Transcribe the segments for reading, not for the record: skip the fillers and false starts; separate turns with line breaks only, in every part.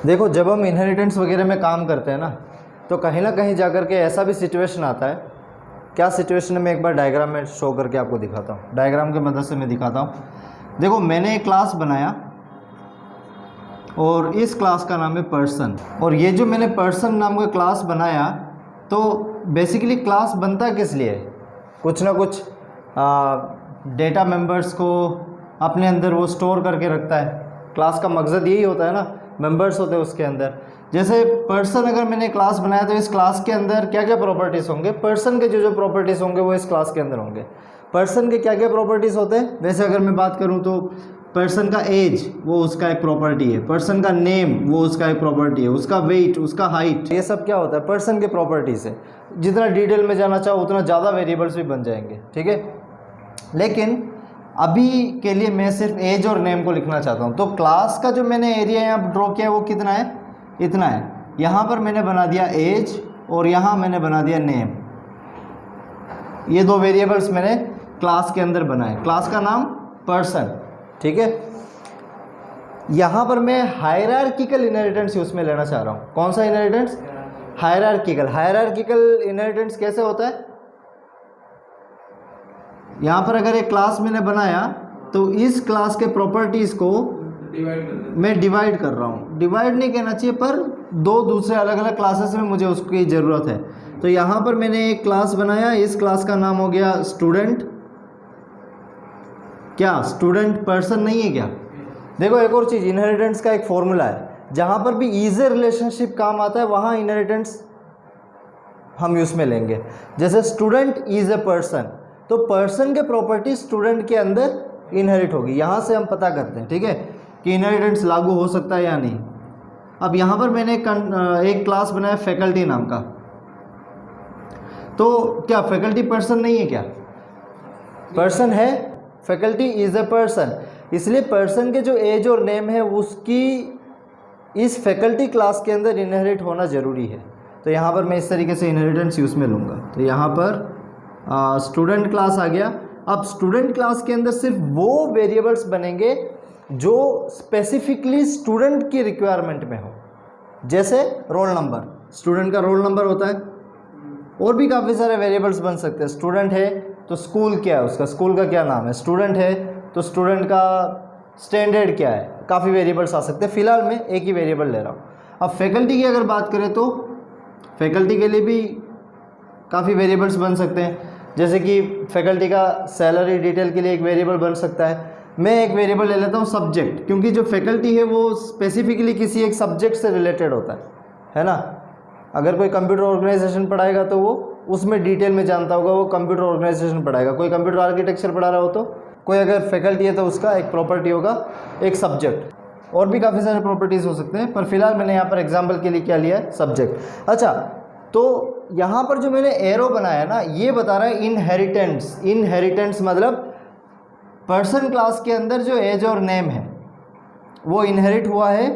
देखो, जब हम इनहेरिटेंस वगैरह में काम करते हैं ना, तो कहीं ना कहीं जाकर के ऐसा भी सिचुएशन आता है। क्या सिचुएशन है, मैं एक बार डायग्राम में शो करके आपको दिखाता हूँ, डायग्राम की मदद से मैं दिखाता हूँ। देखो, मैंने एक क्लास बनाया और इस क्लास का नाम है पर्सन, और ये जो मैंने पर्सन नाम का क्लास बनाया, तो बेसिकली क्लास बनता किस लिए? कुछ ना कुछ डेटा मेंबर्स को अपने अंदर वो स्टोर करके रखता है। क्लास का मकसद यही होता है ना, मेंबर्स होते हैं उसके अंदर। जैसे पर्सन अगर मैंने क्लास बनाया तो इस क्लास के अंदर क्या क्या प्रॉपर्टीज़ होंगे, पर्सन के जो जो प्रॉपर्टीज़ होंगे वो इस क्लास के अंदर होंगे। पर्सन के क्या क्या प्रॉपर्टीज़ होते हैं? वैसे अगर मैं बात करूं तो पर्सन का एज वो उसका एक प्रॉपर्टी है, पर्सन का नेम वो उसका एक प्रॉपर्टी है, उसका वेट, उसका हाइट, ये सब क्या होता है? पर्सन के प्रॉपर्टीज़ है। जितना डिटेल में जाना चाहो उतना ज़्यादा वेरिएबल्स भी बन जाएंगे, ठीक है। लेकिन अभी के लिए मैं सिर्फ एज और नेम को लिखना चाहता हूँ। तो क्लास का जो मैंने एरिया यहाँ ड्रॉ किया है वो कितना है? इतना है। यहाँ पर मैंने बना दिया एज और यहाँ मैंने बना दिया नेम। ये दो वेरिएबल्स मैंने क्लास के अंदर बनाए। क्लास का नाम पर्सन, ठीक है। यहाँ पर मैं हायरार्किकल इनहेरिटेंस यूज में लेना चाह रहा हूँ। कौन सा इनहेरिटेंस? हायरार्किकल। हायरार्किकल इनहेरिटेंस कैसे होता है? यहाँ पर अगर एक क्लास मैंने बनाया तो इस क्लास के प्रॉपर्टीज़ को मैं डिवाइड कर रहा हूँ। डिवाइड नहीं कहना चाहिए, पर दो दूसरे अलग अलग क्लासेस में मुझे उसकी ज़रूरत है। तो यहाँ पर मैंने एक क्लास बनाया, इस क्लास का नाम हो गया स्टूडेंट। क्या स्टूडेंट पर्सन नहीं है क्या? देखो, एक और चीज़, इनहेरिटेंस का एक फॉर्मूला है। जहाँ पर भी ईजी रिलेशनशिप काम आता है वहाँ इनहेरिटेंस हम यूज़ में लेंगे। जैसे स्टूडेंट इज़ ए पर्सन, तो पर्सन के प्रॉपर्टी स्टूडेंट के अंदर इनहेरिट होगी। यहाँ से हम पता करते हैं, ठीक है, कि इनहेरिटेंस लागू हो सकता है या नहीं। अब यहाँ पर मैंने एक क्लास बनाया फैकल्टी नाम का, तो क्या फैकल्टी पर्सन नहीं है क्या? पर्सन है, फैकल्टी इज़ ए पर्सन। इसलिए पर्सन के जो एज और नेम है उसकी इस फैकल्टी क्लास के अंदर इनहेरिट होना ज़रूरी है। तो यहाँ पर मैं इस तरीके से इनहेरिटेंस यूज़ में लूँगा। तो यहाँ पर स्टूडेंट क्लास आ गया। अब स्टूडेंट क्लास के अंदर सिर्फ वो वेरिएबल्स बनेंगे जो स्पेसिफिकली स्टूडेंट की रिक्वायरमेंट में हो। जैसे रोल नंबर, स्टूडेंट का रोल नंबर होता है। और भी काफ़ी सारे वेरिएबल्स बन सकते हैं। स्टूडेंट है तो स्कूल क्या है उसका, स्कूल का क्या नाम है। स्टूडेंट है तो स्टूडेंट का स्टैंडर्ड क्या है। काफ़ी वेरिएबल्स आ सकते हैं। फिलहाल मैं एक ही वेरिएबल ले रहा हूँ। अब फैकल्टी की अगर बात करें तो फैकल्टी के लिए भी काफ़ी वेरिएबल्स बन सकते हैं। जैसे कि फैकल्टी का सैलरी डिटेल के लिए एक वेरिएबल बन सकता है। मैं एक वेरिएबल ले लेता हूँ सब्जेक्ट, क्योंकि जो फैकल्टी है वो स्पेसिफिकली किसी एक सब्जेक्ट से रिलेटेड होता है ना। अगर कोई कंप्यूटर ऑर्गेनाइजेशन पढ़ाएगा तो वो उसमें डिटेल में जानता होगा, वो कंप्यूटर ऑर्गेनाइजेशन पढ़ाएगा। कोई कंप्यूटर आर्किटेक्चर पढ़ा रहा हो तो कोई अगर फैकल्टी है तो उसका एक प्रॉपर्टी होगा एक सब्जेक्ट। और भी काफ़ी सारे प्रॉपर्टीज़ हो सकते हैं, पर फिलहाल मैंने यहाँ पर एग्जाम्पल के लिए क्या लिया है, सब्जेक्ट। अच्छा, तो यहाँ पर जो मैंने एरो बनाया ना, ये बता रहा है इनहेरिटेंस। इनहेरिटेंस मतलब पर्सन क्लास के अंदर जो एज और नेम है वो इनहेरिट हुआ है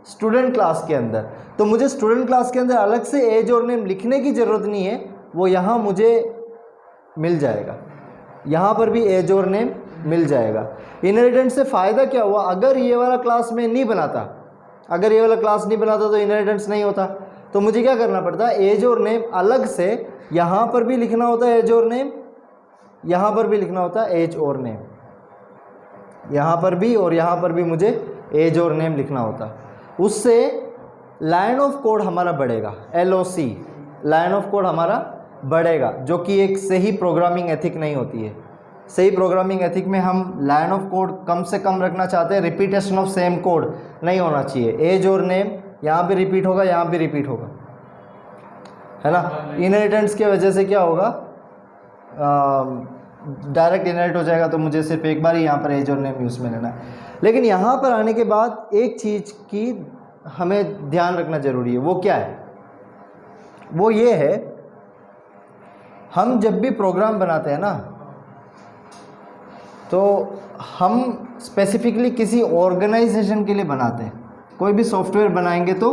स्टूडेंट क्लास के अंदर। तो मुझे स्टूडेंट क्लास के अंदर अलग से एज और नेम लिखने की ज़रूरत नहीं है, वो यहाँ मुझे मिल जाएगा। यहाँ पर भी एज और नेम मिल जाएगा। इनहेरिटेंस से फ़ायदा क्या हुआ? अगर ये वाला क्लास मैं नहीं बनाता, अगर ये वाला क्लास नहीं बनाता तो इनहेरिटेंस नहीं होता। तो मुझे क्या करना पड़ता है, एज और नेम अलग से यहाँ पर भी लिखना होता है एज और नेम, यहाँ पर भी लिखना होता है एज और नेम, यहाँ पर भी और यहाँ पर भी मुझे एज और नेम लिखना होता। उससे लाइन ऑफ कोड हमारा बढ़ेगा, LOC, लाइन ऑफ कोड हमारा बढ़ेगा, जो कि एक सही प्रोग्रामिंग एथिक नहीं होती है। सही प्रोग्रामिंग एथिक में हम लाइन ऑफ कोड कम से कम रखना चाहते हैं, रिपीटेशन ऑफ सेम कोड नहीं होना चाहिए। एज और नेम यहाँ भी रिपीट होगा, यहाँ भी रिपीट होगा, है ना। इनहेरिटेंस की वजह से क्या होगा, डायरेक्ट इनहेरिट हो जाएगा, तो मुझे सिर्फ एक बार ही यहाँ पर एज और नेम यूज़ में लेना है। लेकिन यहाँ पर आने के बाद एक चीज़ की हमें ध्यान रखना ज़रूरी है। वो क्या है? वो ये है, हम जब भी प्रोग्राम बनाते हैं ना, तो हम स्पेसिफिकली किसी ऑर्गेनाइजेशन के लिए बनाते हैं। कोई भी सॉफ्टवेयर बनाएंगे तो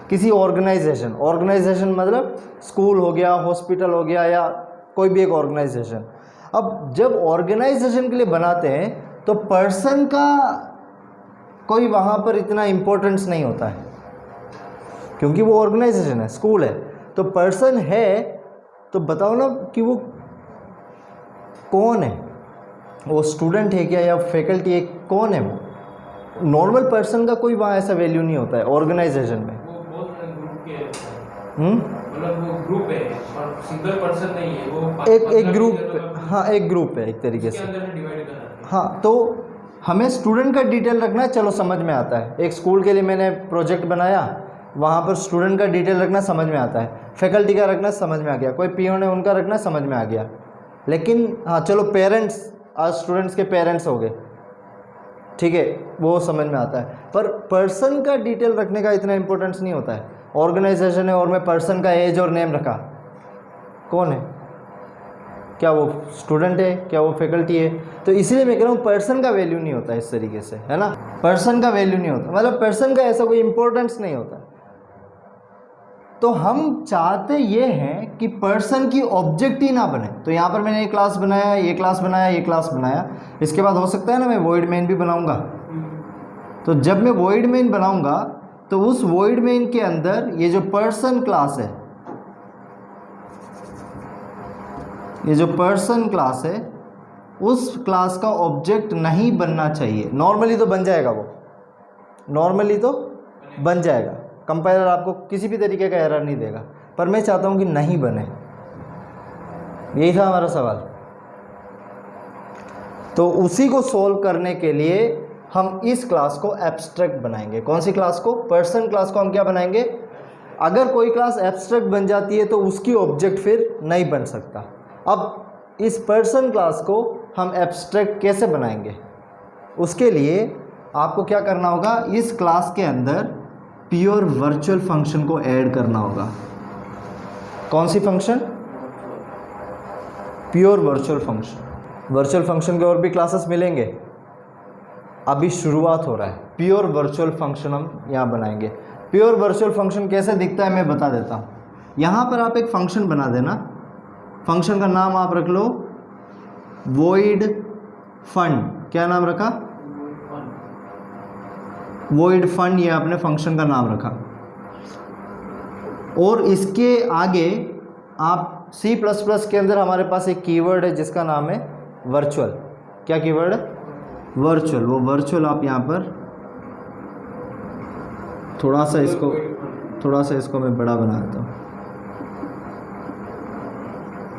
किसी ऑर्गेनाइजेशन मतलब स्कूल हो गया, हॉस्पिटल हो गया, या कोई भी एक ऑर्गेनाइजेशन। अब जब ऑर्गेनाइजेशन के लिए बनाते हैं तो पर्सन का कोई वहाँ पर इतना इम्पोर्टेंस नहीं होता है। क्योंकि वो ऑर्गेनाइजेशन है, स्कूल है। तो पर्सन है तो बताओ ना कि वो कौन है, वो स्टूडेंट है क्या या फैकल्टी है, कौन है वो? नॉर्मल पर्सन का कोई वहाँ ऐसा वैल्यू नहीं होता है ऑर्गेनाइजेशन में।
वो बहुत बड़े ग्रुप के
हम्म,
मतलब वो ग्रुप है और सिंगल पर्सन नहीं है, वो
एक ग्रुप, हाँ एक ग्रुप है एक तरीके
उसके
से।
अंदर डिवाइड करना है।
हाँ, तो हमें स्टूडेंट का डिटेल रखना है, चलो समझ में आता है। एक स्कूल के लिए मैंने प्रोजेक्ट बनाया, वहाँ पर स्टूडेंट का डिटेल रखना समझ में आता है, फैकल्टी का रखना समझ में आ गया, कोई पीओ ने उनका रखना समझ में आ गया। लेकिन हाँ चलो पेरेंट्स, आज स्टूडेंट्स के पेरेंट्स हो गए, ठीक है, वो समझ में आता है। पर पर्सन का डिटेल रखने का इतना इंपॉर्टेंस नहीं होता है। ऑर्गेनाइजेशन है और मैं पर्सन का एज और नेम रखा, कौन है, क्या वो स्टूडेंट है, क्या वो फैकल्टी है? तो इसलिए मैं कह रहा हूँ पर्सन का वैल्यू नहीं होता इस तरीके से, है ना। पर्सन का वैल्यू नहीं होता, मतलब पर्सन का ऐसा कोई इंपॉर्टेंस नहीं होता। तो हम चाहते ये हैं कि पर्सन की ऑब्जेक्ट ही ना बने। तो यहाँ पर मैंने ये क्लास बनाया, ये क्लास बनाया, ये क्लास बनाया, इसके बाद हो सकता है ना मैं वॉइड मेन भी बनाऊंगा। तो जब मैं वॉइड मेन बनाऊंगा तो उस वॉइड मेन के अंदर ये जो पर्सन क्लास है, ये जो पर्सन क्लास है, उस क्लास का ऑब्जेक्ट नहीं बनना चाहिए। नॉर्मली तो बन जाएगा, वो नॉर्मली तो बन जाएगा, कंपाइलर आपको किसी भी तरीके का एरर नहीं देगा, पर मैं चाहता हूं कि नहीं बने। यही था हमारा सवाल। तो उसी को सोल्व करने के लिए हम इस क्लास को एब्स्ट्रैक्ट बनाएंगे। कौन सी क्लास को? पर्सन क्लास को हम क्या बनाएंगे? अगर कोई क्लास एब्स्ट्रैक्ट बन जाती है तो उसकी ऑब्जेक्ट फिर नहीं बन सकता। अब इस पर्सन क्लास को हम एब्स्ट्रैक्ट कैसे बनाएंगे? उसके लिए आपको क्या करना होगा, इस क्लास के अंदर प्योर वर्चुअल फंक्शन को ऐड करना होगा। कौन सी function? Pure virtual function. Virtual function के और भी क्लासेस मिलेंगे, अभी शुरुआत हो रहा है। प्योर वर्चुअल फंक्शन हम यहाँ बनाएंगे। प्योर वर्चुअल फंक्शन कैसे दिखता है मैं बता देता हूँ। यहाँ पर आप एक फंक्शन बना देना, फंक्शन का नाम आप रख लो void fun। क्या नाम रखा? void fun, ये आपने फंक्शन का नाम रखा। और इसके आगे आप C++ के अंदर हमारे पास एक कीवर्ड है जिसका नाम है वर्चुअल। क्या कीवर्ड है? वर्चुअल। वो वर्चुअल आप यहाँ पर थोड़ा सा इसको मैं बड़ा बना देता हूँ,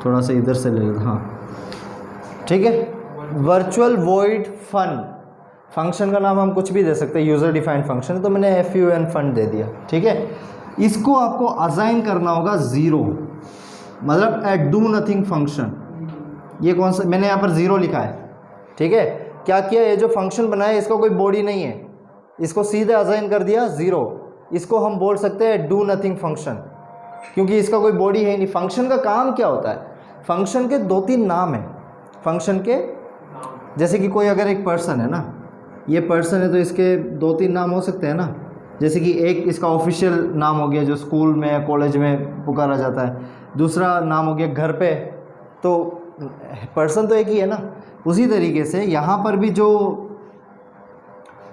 थोड़ा सा इधर से ले लेता, हाँ ठीक है। वर्चुअल वॉइड फन, फंक्शन का नाम हम कुछ भी दे सकते हैं, यूज़र डिफाइंड फंक्शन, तो मैंने FUN फन दे दिया, ठीक है। इसको आपको असाइन करना होगा 0, मतलब ए डू नथिंग फंक्शन। ये कौन सा, मैंने यहाँ पर 0 लिखा है, ठीक है। क्या किया, ये जो फंक्शन बनाया इसका कोई बॉडी नहीं है, इसको सीधे असाइन कर दिया 0। इसको हम बोल सकते हैं डू नथिंग फंक्शन, क्योंकि इसका कोई बॉडी है नहीं। फंक्शन का काम क्या होता है? फंक्शन के 2-3 नाम हैं फंक्शन के। जैसे कि कोई अगर एक पर्सन है ना, ये पर्सन है तो इसके 2-3 नाम हो सकते हैं ना। जैसे कि एक इसका ऑफिशियल नाम हो गया जो स्कूल में या कॉलेज में पुकारा जाता है, दूसरा नाम हो गया घर पे, तो पर्सन तो एक ही है ना। उसी तरीके से यहाँ पर भी जो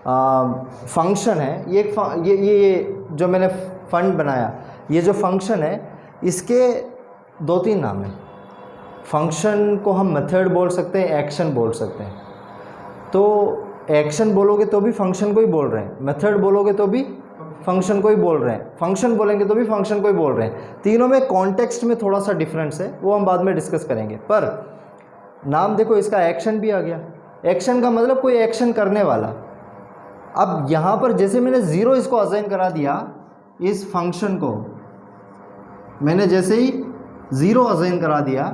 फंक्शन है, ये जो मैंने फंड बनाया, ये जो फंक्शन है इसके 2-3 नाम हैं। फंक्शन को हम मेथड बोल सकते हैं, एक्शन बोल सकते हैं। तो एक्शन बोलोगे तो भी फंक्शन को ही बोल रहे हैं, मेथड बोलोगे तो भी फंक्शन को ही बोल रहे हैं, फंक्शन बोलेंगे तो भी फंक्शन को ही बोल रहे हैं। तीनों में कॉन्टेक्स्ट में थोड़ा सा डिफरेंस है, वो हम बाद में डिस्कस करेंगे। पर नाम देखो, इसका एक्शन भी आ गया। एक्शन का मतलब कोई एक्शन करने वाला। अब यहाँ पर जैसे मैंने 0 इसको असाइन करा दिया, इस फंक्शन को मैंने जैसे ही 0 असाइन करा दिया,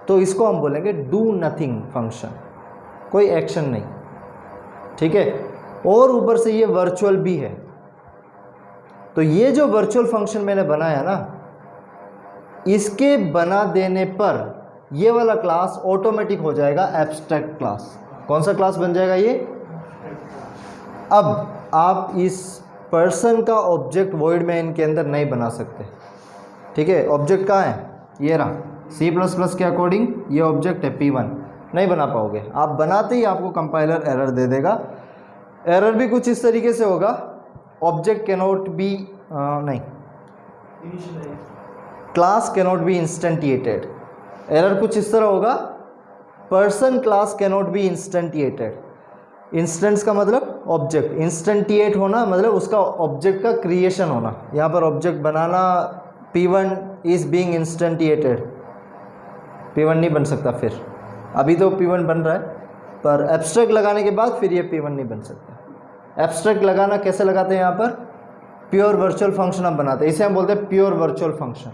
तो इसको हम बोलेंगे डू नथिंग फंक्शन, कोई एक्शन नहीं, ठीक है। और ऊपर से ये वर्चुअल भी है। तो ये जो वर्चुअल फंक्शन मैंने बनाया ना, इसके बना देने पर ये वाला क्लास ऑटोमेटिक हो जाएगा एब्स्ट्रैक्ट क्लास। कौन सा क्लास बन जाएगा ये? अब आप इस पर्सन का ऑब्जेक्ट वॉइड मेन के अंदर नहीं बना सकते, ठीक है। ऑब्जेक्ट कहाँ है? ये रहा, C++ के अकॉर्डिंग ये ऑब्जेक्ट है P1। नहीं बना पाओगे, आप बनाते ही आपको कंपाइलर एरर दे देगा। एरर भी कुछ इस तरीके से होगा, ऑब्जेक्ट कैनॉट बी नहीं,
initial
class cannot be instantiated. Error कुछ इस तरह होगा, person class cannot be instantiated. Instance का मतलब ऑब्जेक्ट, इंस्टेंटिएट होना मतलब उसका ऑब्जेक्ट का क्रिएशन होना। यहाँ पर ऑब्जेक्ट बनाना, P1 is being instantiated, P1 नहीं बन सकता। फिर अभी तो P1 बन रहा है, पर एब्स्ट्रैक्ट लगाने के बाद फिर ये P1 नहीं बन सकता। एब्स्ट्रैक्ट लगाना कैसे लगाते हैं, यहाँ पर प्योर वर्चुअल फंक्शन हम बनाते हैं, इसे हम बोलते हैं प्योर वर्चुअल फंक्शन।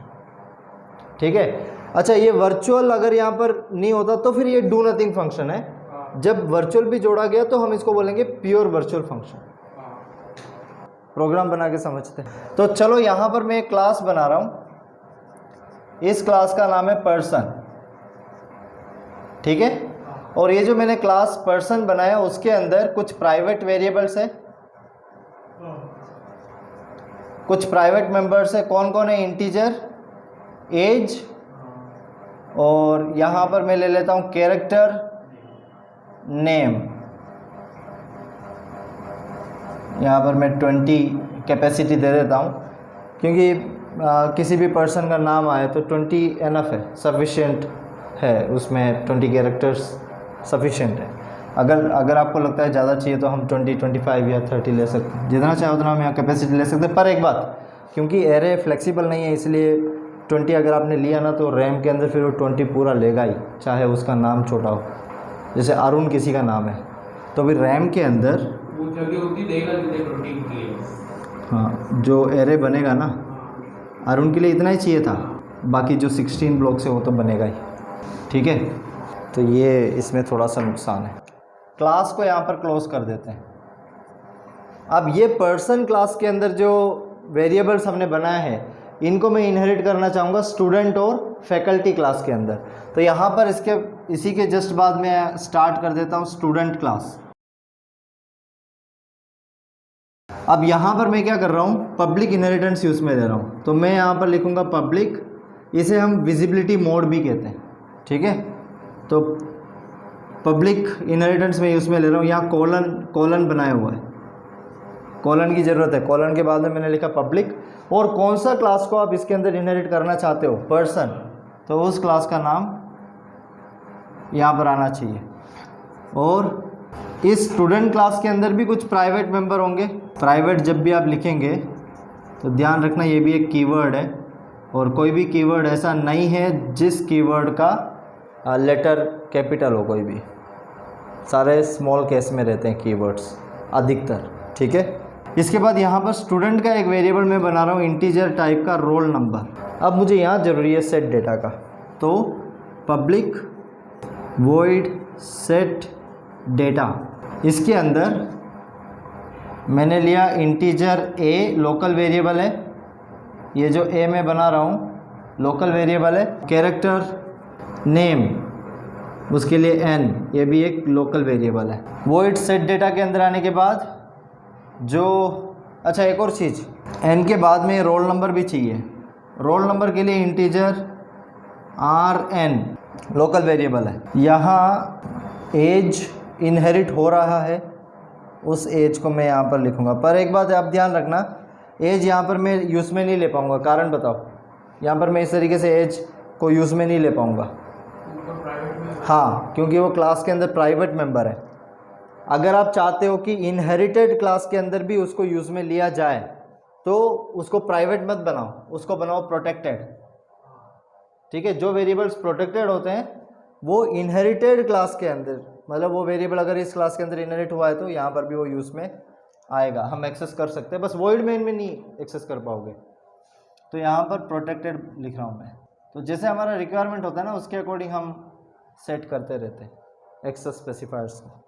ठीक है, अच्छा ये वर्चुअल अगर यहाँ पर नहीं होता तो फिर ये डू नथिंग फंक्शन है। जब वर्चुअल भी जोड़ा गया तो हम इसको बोलेंगे प्योर वर्चुअल फंक्शन। प्रोग्राम बना के समझते हैं। तो चलो यहाँ पर मैं एक क्लास बना रहा हूँ, इस क्लास का नाम है पर्सन। ठीक है, और ये जो मैंने क्लास पर्सन बनाया उसके अंदर कुछ प्राइवेट वेरिएबल्स है, कुछ प्राइवेट मेंबर्स है। कौन कौन है, इंटीजर, एज, और यहाँ पर मैं ले लेता हूँ कैरेक्टर, नेम। यहाँ पर मैं 20 कैपेसिटी दे देता हूँ, क्योंकि किसी भी पर्सन का नाम आए तो 20 एनफ है, सफिशिएंट है, उसमें 20 कैरेक्टर्स सफिशिएंट है। अगर आपको लगता है ज़्यादा चाहिए तो हम 20, 25 या 30 ले सकते हैं, जितना चाहे उतना हम यहाँ कैपेसिटी ले सकते हैं। पर एक बात, क्योंकि एरे फ्लेक्सिबल नहीं है, इसलिए 20 अगर आपने लिया ना तो रैम के अंदर फिर वो 20 पूरा लेगा ही, चाहे उसका नाम छोटा हो। जैसे अरुण किसी का नाम है तो फिर रैम के अंदर
वो जगह होती देगा प्रोटीन की।
हाँ, जो एरे बनेगा ना, अरुण के लिए इतना ही चाहिए था, बाकी जो 16 ब्लॉक्स है वो तो बनेगा ही। ठीक है, तो ये इसमें थोड़ा सा नुकसान है। क्लास को यहाँ पर क्लोज कर देते हैं। अब ये पर्सन क्लास के अंदर जो वेरिएबल्स हमने बनाए हैं, इनको मैं इनहेरिट करना चाहूँगा स्टूडेंट और फैकल्टी क्लास के अंदर। तो यहाँ पर इसी के जस्ट बाद मैं स्टार्ट कर देता हूँ स्टूडेंट क्लास। अब यहाँ पर मैं क्या कर रहा हूँ, पब्लिक इनहेरिटेंस यूज़ में ले रहा हूँ। तो मैं यहाँ पर लिखूँगा पब्लिक, इसे हम विजिबिलिटी मोड भी कहते हैं। ठीक है, तो पब्लिक इनहेरिटेंस में यूज़ में ले रहा हूँ। यहाँ कॉलन बनाया हुआ है, कॉलन की ज़रूरत है। कॉलन के बाद में मैंने लिखा पब्लिक, और कौन सा क्लास को आप इसके अंदर इनहेरिट करना चाहते हो, पर्सन, तो उस क्लास का नाम यहाँ पर आना चाहिए। और इस स्टूडेंट क्लास के अंदर भी कुछ प्राइवेट मेंबर होंगे। प्राइवेट जब भी आप लिखेंगे तो ध्यान रखना ये भी एक कीवर्ड है, और कोई भी कीवर्ड ऐसा नहीं है जिस कीवर्ड का लेटर कैपिटल हो। कोई भी, सारे स्मॉल केस में रहते हैं कीवर्ड्स अधिकतर। ठीक है, इसके बाद यहाँ पर स्टूडेंट का एक वेरिएबल मैं बना रहा हूँ इंटीजर टाइप का, रोल नंबर। अब मुझे यहाँ ज़रूरी है सेट डेटा का, तो पब्लिक वॉइड सेट डेटा, इसके अंदर मैंने लिया इंटीजर ए, लोकल वेरिएबल है। ये जो ए मैं बना रहा हूँ लोकल वेरिएबल है। कैरेक्टर नेम, उसके लिए एन, ये भी एक लोकल वेरिएबल है। वॉइड सेट डेटा के अंदर आने के बाद जो, अच्छा एक और चीज़, एन के बाद में रोल नंबर भी चाहिए। रोल नंबर के लिए integer R N, local variable है। यहाँ एज इनहेरिट हो रहा है, उस एज को मैं यहाँ पर लिखूँगा। पर एक बात आप ध्यान रखना, एज यहाँ पर मैं यूज़ में नहीं ले पाऊँगा। कारण बताओ, यहाँ पर मैं इस तरीके से एज को यूज़ में नहीं ले पाऊँगा। हाँ, क्योंकि वो क्लास के अंदर प्राइवेट मेंबर है। अगर आप चाहते हो कि इनहेरिटेड क्लास के अंदर भी उसको यूज़ में लिया जाए तो उसको प्राइवेट मत बनाओ, उसको बनाओ प्रोटेक्टेड। ठीक है, जो वेरिएबल्स प्रोटेक्टेड होते हैं वो इनहेरिटेड क्लास के अंदर, मतलब वो वेरिएबल अगर इस क्लास के अंदर इनहेरिट हुआ है तो यहाँ पर भी वो यूज़ में आएगा, हम एक्सेस कर सकते हैं। बस वॉइड मेन में नहीं एक्सेस कर पाओगे। तो यहाँ पर प्रोटेक्टेड लिख रहा हूँ मैं। तो जैसे हमारा रिक्वायरमेंट होता है ना, उसके अकॉर्डिंग हम सेट करते रहते हैं एक्सेस स्पेसिफायर्स को।